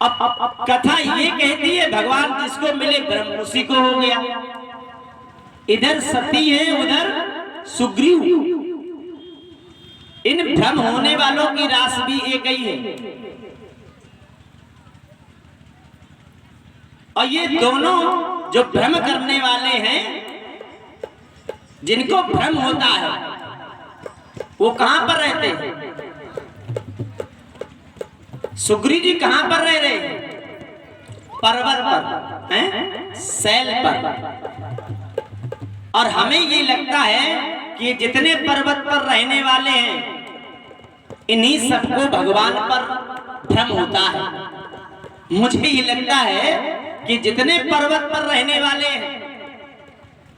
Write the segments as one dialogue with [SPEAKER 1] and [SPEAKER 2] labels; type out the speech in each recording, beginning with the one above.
[SPEAKER 1] अब कथा ये कहती है भगवान जिसको मिले ब्रह्म उसी को हो गया। इधर सती है उधर सुग्रीव। इन भ्रम होने वालों की रास भी एक ही है। और ये दोनों जो भ्रम करने वाले हैं, जिनको भ्रम होता है, वो कहां पर रहते हैं? सुग्रीव जी कहां पर रह रहे हैं? पर्वत पर हैं, शैल पर। और हमें ये लगता है कि जितने पर्वत पर रहने वाले हैं, इन्हीं सबको भगवान पर भ्रम होता है। मुझे ये लगता है कि जितने पर्वत पर रहने वाले हैं,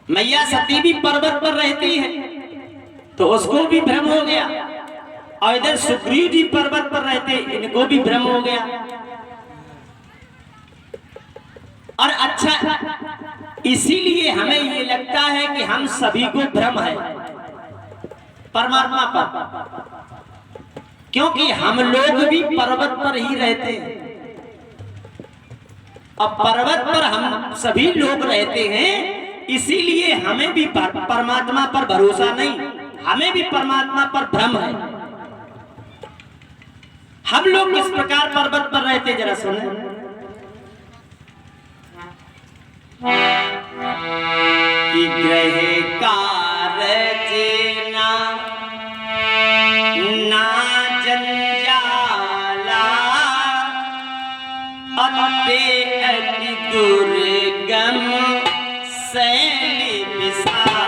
[SPEAKER 1] मैया सती भी पर्वत पर रहती है, तो उसको भी भ्रम हो गया। और इधर सुग्रीव जी पर्वत पर रहते, इनको भी भ्रम हो गया। और अच्छा, इसीलिए हमें ये लगता है कि हम सभी को भ्रम है परमात्मा पर, क्योंकि हम लोग भी पर्वत पर ही रहते हैं। अब पर्वत पर हम सभी लोग रहते हैं, इसीलिए हमें भी परमात्मा पर भरोसा नहीं, हमें भी परमात्मा पर भ्रम है। हम लोग किस प्रकार पर्वत पर रहते, जरा सुने। कि ग्रह कारज ना जंजाला, अति अति दुर्गम शैल विशाला।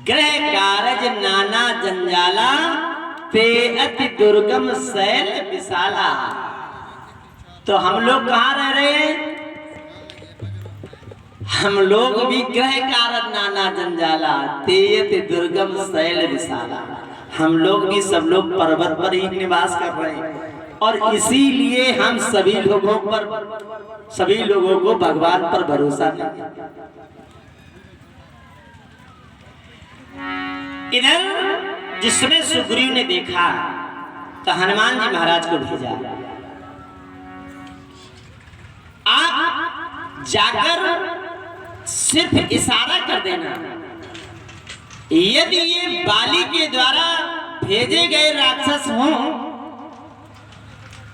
[SPEAKER 1] ग्रह कारज नाना जंजाला, ते अति दुर्गम शैल विशाला। तो हम लोग कहाँ रह रहे हैं? हम लोग भी ग्रह कारज नाना जंजाला, ते अति दुर्गम शैल विशाला। हम लोग भी सब लोग पर्वत पर ही निवास कर रहे हैं। और इसीलिए हम सभी लोगों को भगवान पर भरोसा नहीं। इधर जिसमें सुग्रीव ने देखा तो हनुमान जी महाराज को भेजा, आप जाकर सिर्फ इशारा कर देना, यदि ये बाली के द्वारा भेजे गए राक्षस हों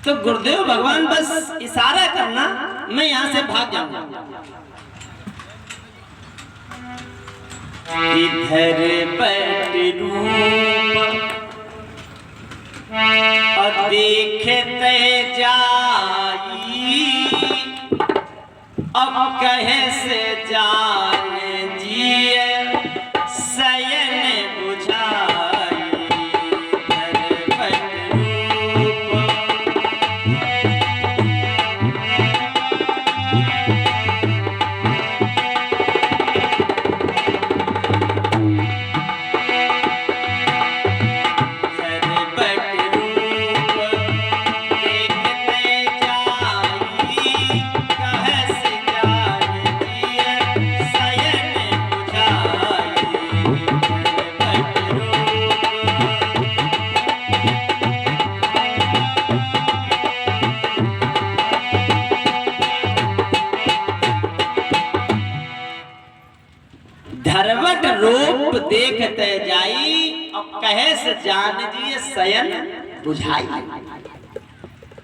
[SPEAKER 1] तो गुरुदेव भगवान बस इशारा करना, मैं यहां से भाग जाऊंगा। इधर बट रूप और देखते जाई, अब कहे से जान जिए शयन बुझाई। इधर बट रूप धरवट रूप देखते जाई, और कहे से जान दिए शयन बुझाई।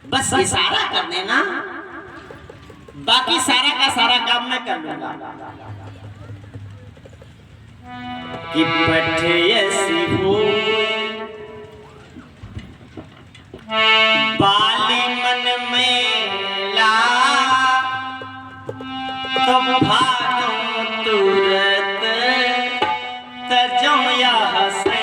[SPEAKER 1] बस इशारा कर देना, बाकी सारा का सारा काम मैं कर लूंगा। कि पठयसी हो बाली मन में ला, तो भागो तुरत तजम या हसैना।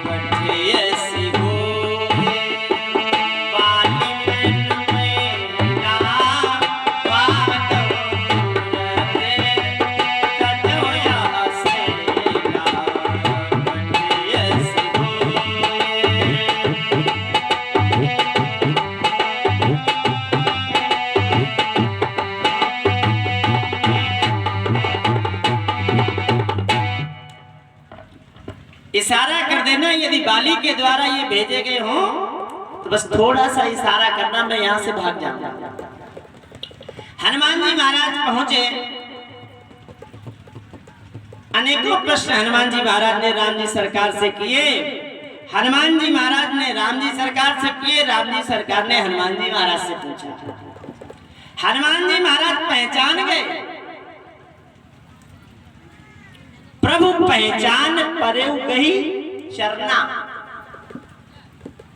[SPEAKER 1] पठियसी होए बाली में मेला, भागो तुरत तजम या हसैना। पठियसी इशारा कर देना, यदि बाली के द्वारा ये भेजे गए हों तो बस थोड़ा सा इशारा करना, मैं यहां से भाग जाऊंगा। हनुमान जी महाराज पहुंचे, अनेकों प्रश्न हनुमान जी महाराज ने राम जी सरकार से किए। हनुमान जी महाराज ने राम जी सरकार से किए, राम जी सरकार ने हनुमान जी महाराज से पूछा। हनुमान जी महाराज पहचान गए, प्रभु पहचान परेउ गही चरना।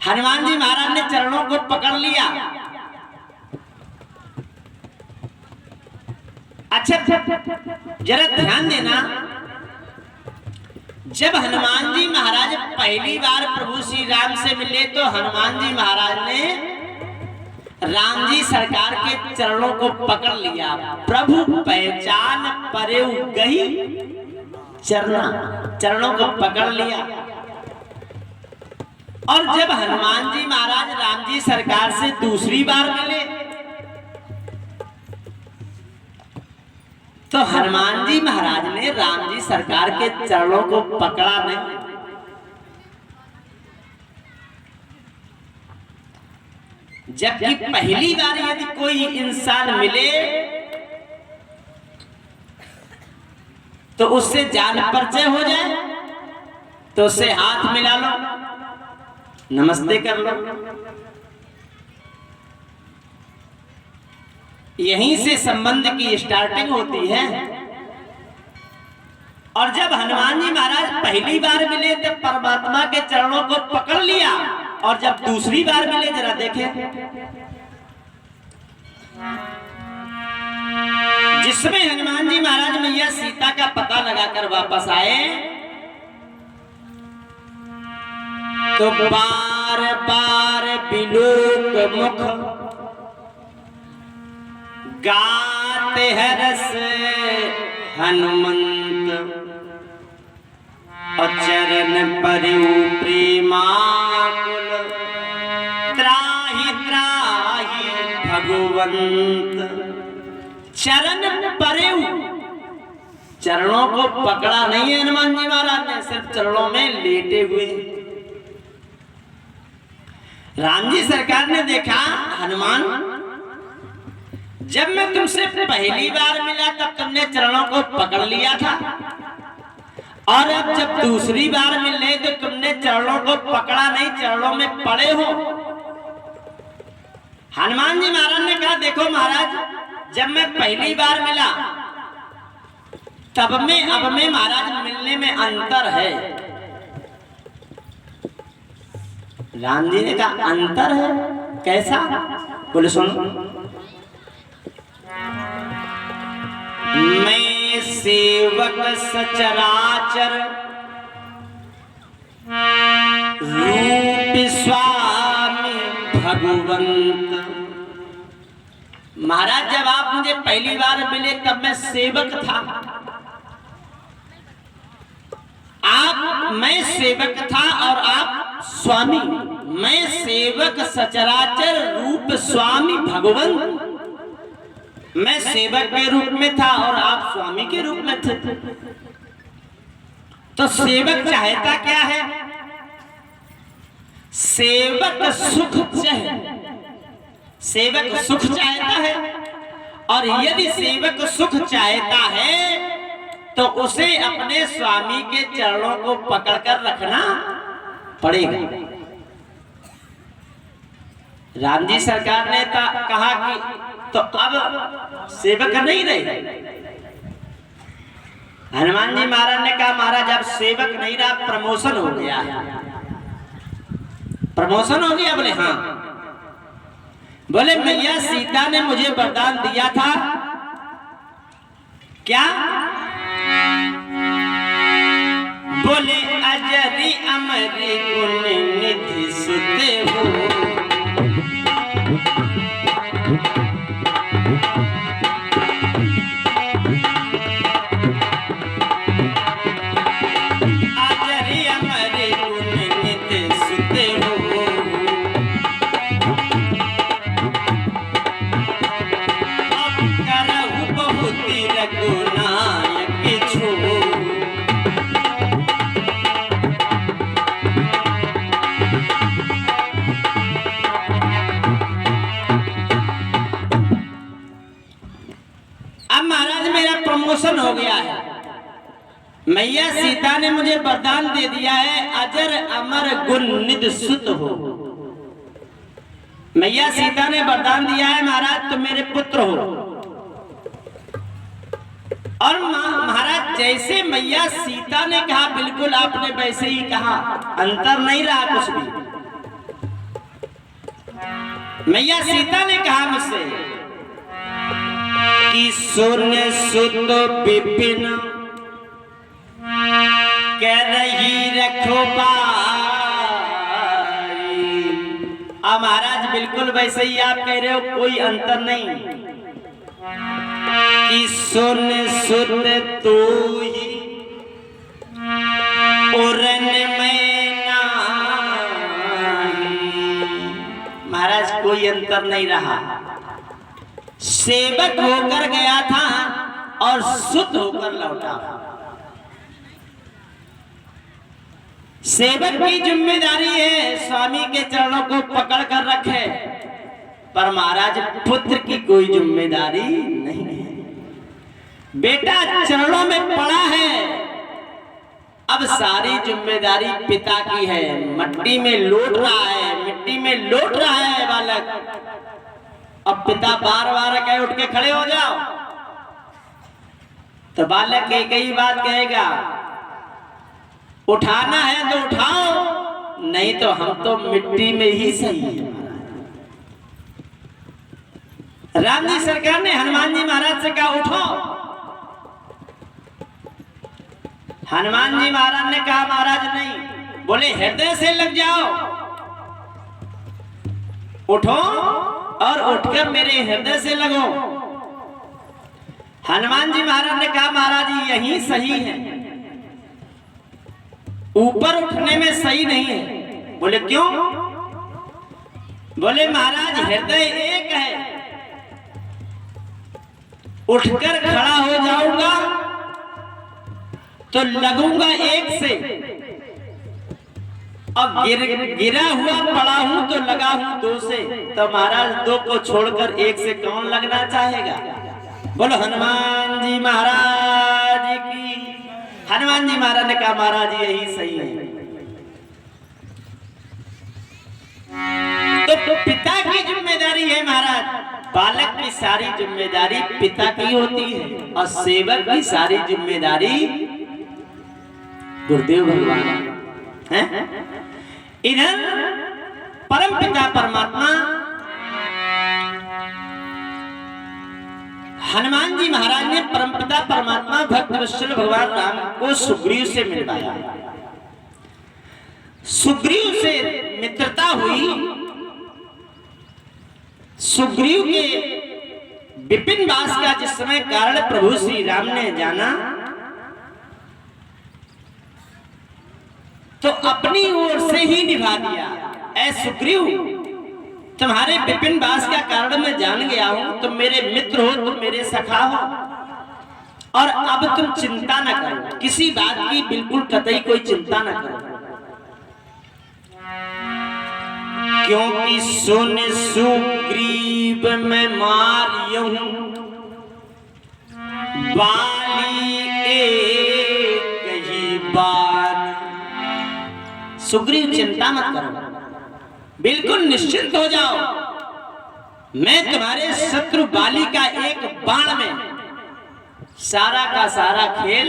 [SPEAKER 1] हनुमान जी महाराज ने चरणों को पकड़ लिया। अच्छा जरा ध्यान देना, जब हनुमान जी महाराज पहली बार प्रभु श्री राम से मिले तो हनुमान जी महाराज ने राम जी सरकार के चरणों को पकड़ लिया। प्रभु पहचान परेउ गही चरना, चरणों को पकड़ लिया। और जब हनुमान जी महाराज राम जी सरकार से दूसरी बार मिले तो हनुमान जी महाराज ने राम जी सरकार के चरणों को पकड़ा नहीं। जबकि पहली बार यदि कोई इंसान मिले तो उससे जान परिचय हो जाए तो उससे हाथ मिला लो, नमस्ते कर लो। यहीं से संबंध की स्टार्टिंग होती है। और जब हनुमान जी महाराज पहली बार मिले तो परमात्मा के चरणों को पकड़ लिया, और जब दूसरी बार मिले जरा देखें, जिसमें हनुमान जी महाराज मैया सीता का पता लगाकर वापस आए तो बार बार बिलोक मुख गाते हैं रस हनुमंत, और चरण परेउ प्रेमाकुल त्राहि त्राहि भगवंत। चरण परेउ, चरणों को पकड़ा नहीं है हनुमान जी महाराज ने, सिर्फ चरणों में लेटे हुए। राम जी सरकार ने देखा, हनुमान जब मैं तुमसे पहली बार मिला तब तुमने चरणों को पकड़ लिया था, और अब जब दूसरी बार मिले तो तुमने चरणों को पकड़ा नहीं, चरणों में पड़े हो। हनुमान जी महाराज ने कहा, देखो महाराज, जब मैं पहली बार मिला तब में अब में महाराज मिलने में अंतर है। राम जी ने कहा, अंतर है कैसा? बोले सुनो, मैं सेवक सचराचर रूप स्वामी भगवंत। महाराज जब आप मुझे पहली बार मिले तब मैं सेवक था, मैं सेवक था और आप स्वामी। मैं सेवक सचराचर रूप स्वामी भगवंत, मैं सेवक के रूप में था और आप स्वामी के रूप में थे। तो सेवक चाहता क्या है? सेवक सुख चाहे, सेवक सुख चाहता है, और यदि सेवक सुख चाहता है तो उसे अपने स्वामी के चरणों को पकड़कर रखना पड़ेगा। राम जी सरकार ने कहा कि तो अब सेवक नहीं रहे, हनुमान जी महाराज ने कहा महाराज अब सेवक नहीं रहा, प्रमोशन हो गया। प्रमोशन हो गया? बोले हाँ। बोले मैया सीता ने मुझे वरदान दिया था, क्या? बोले अजरी अमरी गुण निधि सुते हो। अजरी अमरी गुण निधि सुते हो। अब करहु बहुत रघुनायक छो। प्रमोशन हो गया है, मैया सीता ने मुझे वरदान दे दिया है, अजर अमर गुण निधि सुत हो। मैया सीता ने वरदान दिया है महाराज तुम मेरे पुत्र हो। और महाराज जैसे मैया सीता ने कहा बिल्कुल आपने वैसे ही कहा, अंतर नहीं रहा कुछ भी। मैया सीता ने कहा मुझसे कि सुन सुत विपिन कह रही रखो बाई। अब महाराज बिल्कुल वैसे ही आप कह रहे हो, कोई अंतर नहीं। कि सुन सुत तू ही उरन में नाही। महाराज कोई अंतर नहीं रहा, सेवक होकर गया था और सुत होकर लौटा। सेवक की जिम्मेदारी है स्वामी के चरणों को पकड़ कर रखे, पर महाराज पुत्र की कोई जिम्मेदारी नहीं है। बेटा चरणों में पड़ा है, अब सारी जिम्मेदारी पिता की है। मट्टी में लौट रहा है, मिट्टी में लौट रहा है बालक। अब पिता बार बार कहे उठ के खड़े हो जाओ, तो बालक एक ही बात कहेगा, उठाना है तो उठाओ, नहीं तो हम तो मिट्टी में ही सही है। राम जी सरकार ने हनुमान जी महाराज से कहा उठो। हनुमान जी महाराज ने कहा महाराज नहीं। बोले हृदय से लग जाओ, उठो और उठकर मेरे हृदय से लगो। हनुमान जी महाराज ने कहा महाराज यही सही है, ऊपर उठने में सही नहीं है। बोले क्यों? बोले महाराज हृदय एक है, उठकर खड़ा हो जाऊंगा तो लगूंगा एक से, अब गिरा हुआ पड़ा हूं तो लगा हूं दो से, तो महाराज दो को छोड़कर एक से कौन लगना चाहेगा? बोलो हनुमान जी महाराज की। हनुमान जी महाराज ने कहा महाराज यही सही है। तो पिता की जिम्मेदारी है महाराज, बालक की सारी जिम्मेदारी पिता की होती है और सेवक की सारी जिम्मेदारी गुरुदेव भगवान है। इधर परम पिता परमात्मा हनुमान जी महाराज ने परमपिता परमात्मा भक्त वत्सल भगवान राम को सुग्रीव से मिलवाया। सुग्रीव से मित्रता हुई। सुग्रीव के विपिन वास का जिस समय कारण प्रभु श्री राम ने जाना तो अपनी ओर से ही निभा दिया। ऐ सुग्रीव तुम्हारे विपिन वास का कारण मैं जान गया हूं, तुम मेरे मित्र हो, तुम मेरे सखा हो, और अब तुम चिंता न करो, किसी बात की बिल्कुल कतई कोई चिंता न करो। क्योंकि सुन सुग्रीव मैं मारियूं बाली एक ही बार। सुग्रीव चिंता मत करो, बिल्कुल निश्चिंत हो जाओ, मैं तुम्हारे शत्रु बाली का एक बाण में सारा का सारा खेल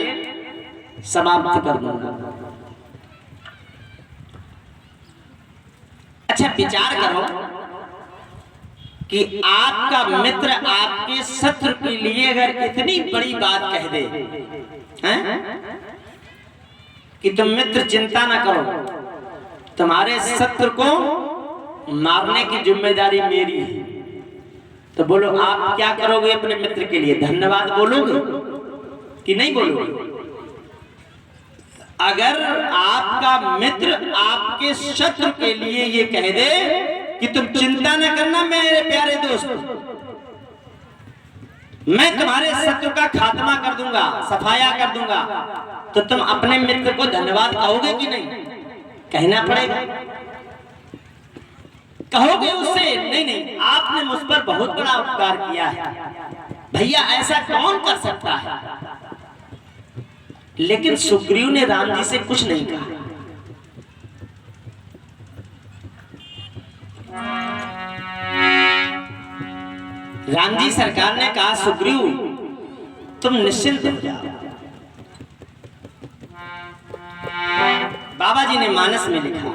[SPEAKER 1] समाप्त कर दूंगा। अच्छा विचार करो कि आपका मित्र आपके शत्रु के लिए अगर इतनी बड़ी बात कह दे हैं कि तुम मित्र चिंता ना करो, तुम्हारे शत्रु को मारने की जिम्मेदारी मेरी है, तो बोलो आप क्या करोगे अपने मित्र के लिए? धन्यवाद बोलोगे कि नहीं बोलोगे? अगर आपका मित्र आपके शत्रु के लिए ये कह दे कि तुम चिंता न करना मेरे प्यारे दोस्त, मैं तुम्हारे शत्रु का खात्मा कर दूंगा, सफाया कर दूंगा, तो तुम अपने मित्र को धन्यवाद कहोगे कि नहीं? कहना पड़ेगा। कहोगे उससे नहीं नहीं आपने मुझ पर बहुत बड़ा उपकार किया है भैया, ऐसा कौन कर सकता है? लेकिन सुग्रीव ने राम जी से कुछ नहीं कहा। राम जी सरकार ने कहा सुग्रीव तुम निश्चिंत हो जाओ। बाबा जी ने मानस में लिखा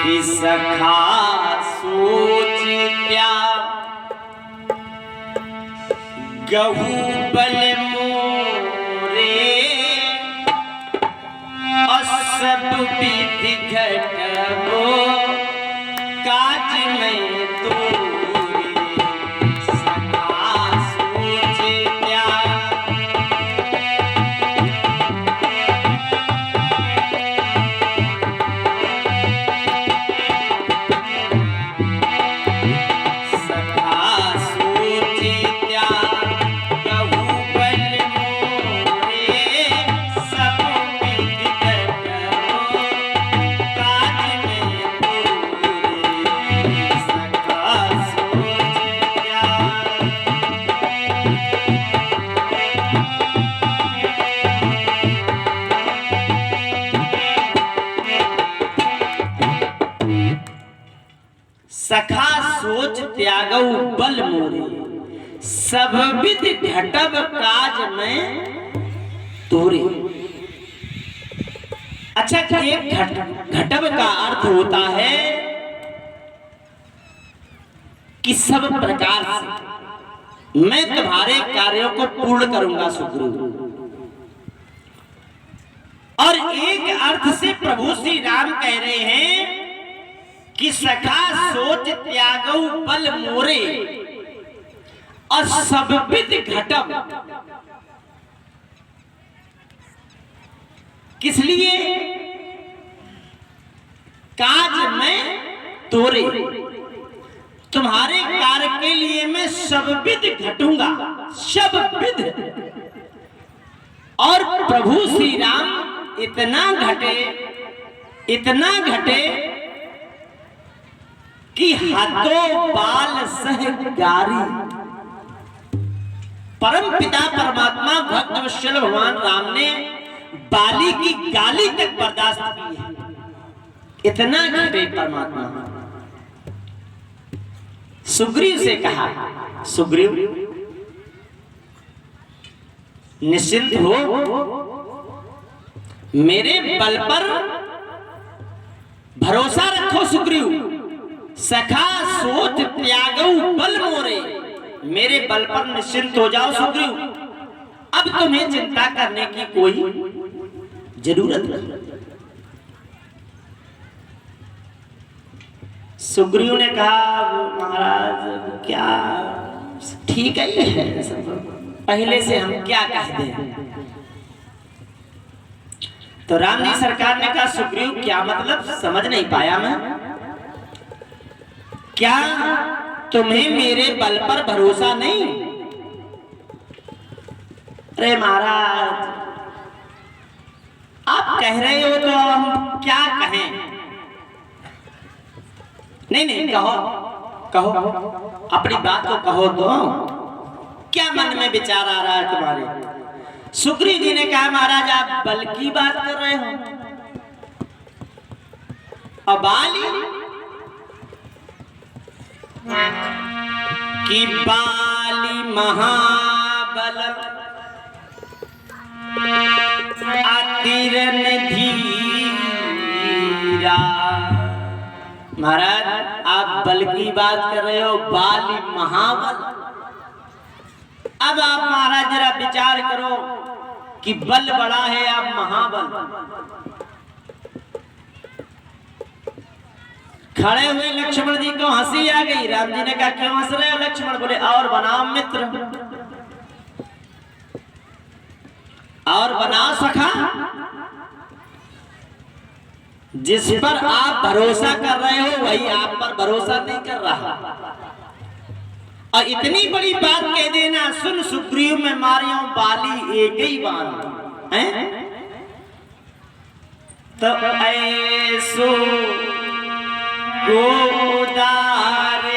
[SPEAKER 1] कि सखा सोच त्याग गहू बल मोरे और सब विधि घटबो काज में तोरे। सखा सोच त्याग सखा सोच त्यागऊ बल मोरे सब विध घटब काज में तोरे। अच्छा एक घटब का अर्थ होता है कि सब प्रकार से मैं तुम्हारे कार्यों को पूर्ण करूंगा सुग्रीव। और एक अर्थ से प्रभु श्री राम कह रहे हैं कि सखा सोच त्यागऊ बल मोरे और सब विध घटब। किस लिए? काज में तोरे, तुम्हारे कार्य के लिए मैं सब विध घटूंगा, सब विध। और प्रभु श्री राम इतना घटे, इतना घटे कि हाथों बाल सह गारी। परम पिता परमात्मा भक्त वत्सल भगवान राम ने बाली की गाली तक बर्दाश्त की है, इतना घटे परमात्मा। सुग्रीव से कहा सुग्रीव निश्चिंत हो, मेरे बल पर भरोसा रखो सुग्रीव। सखा सोच त्यागऊ बल मोरे, मेरे बल पर निश्चिंत हो जाओ सुग्रीव। अब तुम्हें चिंता करने की कोई जरूरत नहीं। सुग्रीव ने कहा महाराज क्या ठीक है सब, पहले से हम क्या कह दें? तो राम जी सरकार ने कहा सुग्रीव क्या मतलब, समझ नहीं पाया मैं। क्या तुम्हें मेरे बल पर भरोसा नहीं? अरे महाराज आप कह रहे हो तो हम क्या कहें? नहीं नहीं कहो कहो, अपनी बात को कहो तो। क्या मन में विचार आ रहा है तुम्हारे? सुग्रीव जी ने कहा महाराज आप बल की बात कर रहे हो, और बाली कि बाली महाबल आतिरन धीरा। महाराज आप बल की बात कर रहे हो, बाली महाबल। अब आप महाराज जरा विचार करो कि बल बड़ा है आप महाबल। खड़े हुए लक्ष्मण जी को हंसी आ गई। राम जी ने कहा क्यों हंस रहे हो लक्ष्मण? बोले और बनाओ मित्र, और बनाओ सखा। जिस पर आप भरोसा कर रहे हो वही आप पर भरोसा नहीं कर रहा। और इतनी बड़ी बात कह देना, सुन सुग्रीव में मारियो बाली एक ही बार हैं। तो ऐसो गोदार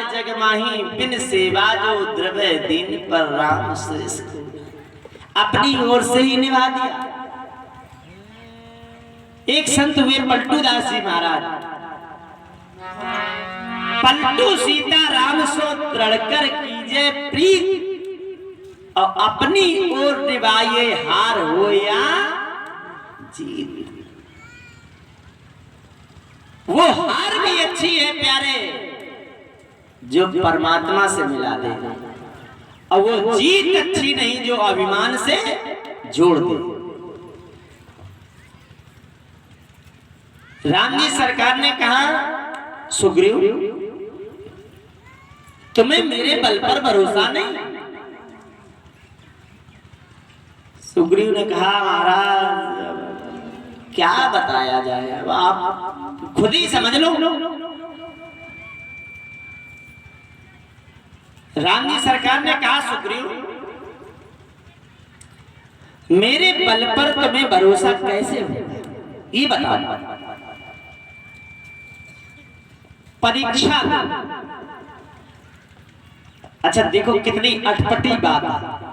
[SPEAKER 1] जग माही, बिन सेवा जो द्रव्य दीन पर राम श्रेष्ठ को अपनी ओर से ही निभा दिया। एक संत हुए पलटू दास जी महाराज। पलटू सीता राम सो दृढ़कर कीजे प्रीत, और अपनी ओर निभाइए हार हो या जीत। वो हार भी अच्छी है प्यारे जो परमात्मा से मिला दे, और वो जीत अच्छी नहीं जो अभिमान से जोड़ दे। राम जी सरकार ने कहा सुग्रीव तुम्हें मेरे बल पर भरोसा नहीं। सुग्रीव ने कहा महाराज क्या बताया जाए, अब आप खुद ही समझ लो। राम जी सरकार ने कहा सुग्रीव मेरे बल पर तुम्हें भरोसा कैसे होगा ये बताओ। परीक्षा। अच्छा देखो कितनी अटपटी बात है।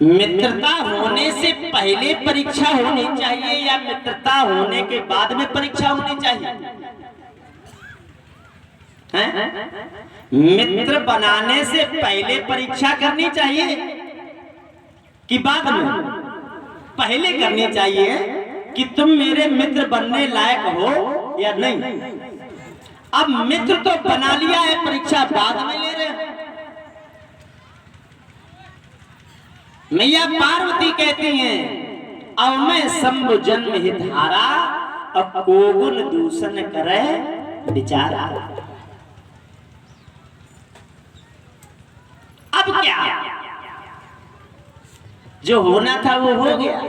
[SPEAKER 1] मित्रता होने से पहले परीक्षा होनी चाहिए या मित्रता होने के बाद में परीक्षा होनी चाहिए? मित्र बनाने से पहले परीक्षा करनी चाहिए कि बाद में? पहले करनी चाहिए कि तुम मेरे मित्र बनने लायक हो या नहीं। अब मित्र तो बना लिया है, परीक्षा बाद में ले रहे हो। मैया पार्वती कहती हैं अब मैं शंभु जन्म हितहारा, अब कोगुन दूषण करे बिचारा। अब क्या, जो होना था वो हो गया।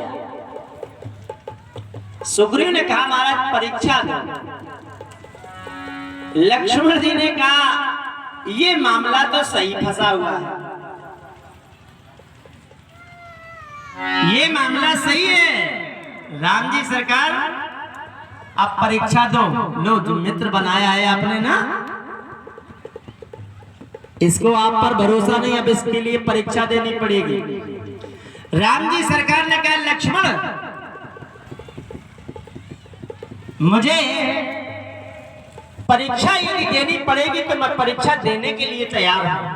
[SPEAKER 1] सुग्रीव ने कहा महाराज परीक्षा दो। लक्ष्मण जी ने कहा ये मामला तो सही फंसा हुआ है, ये मामला सही है। राम जी सरकार अब परीक्षा दो। लो जो मित्र बनाया है आपने ना, इसको आप पर भरोसा नहीं, अब इसके लिए परीक्षा देनी पड़ेगी। राम जी सरकार ने कहा लक्ष्मण मुझे परीक्षा यदि देनी पड़ेगी तो मैं परीक्षा देने के लिए तैयार हूं,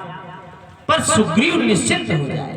[SPEAKER 1] पर सुग्रीव निश्चिंत हो जाए।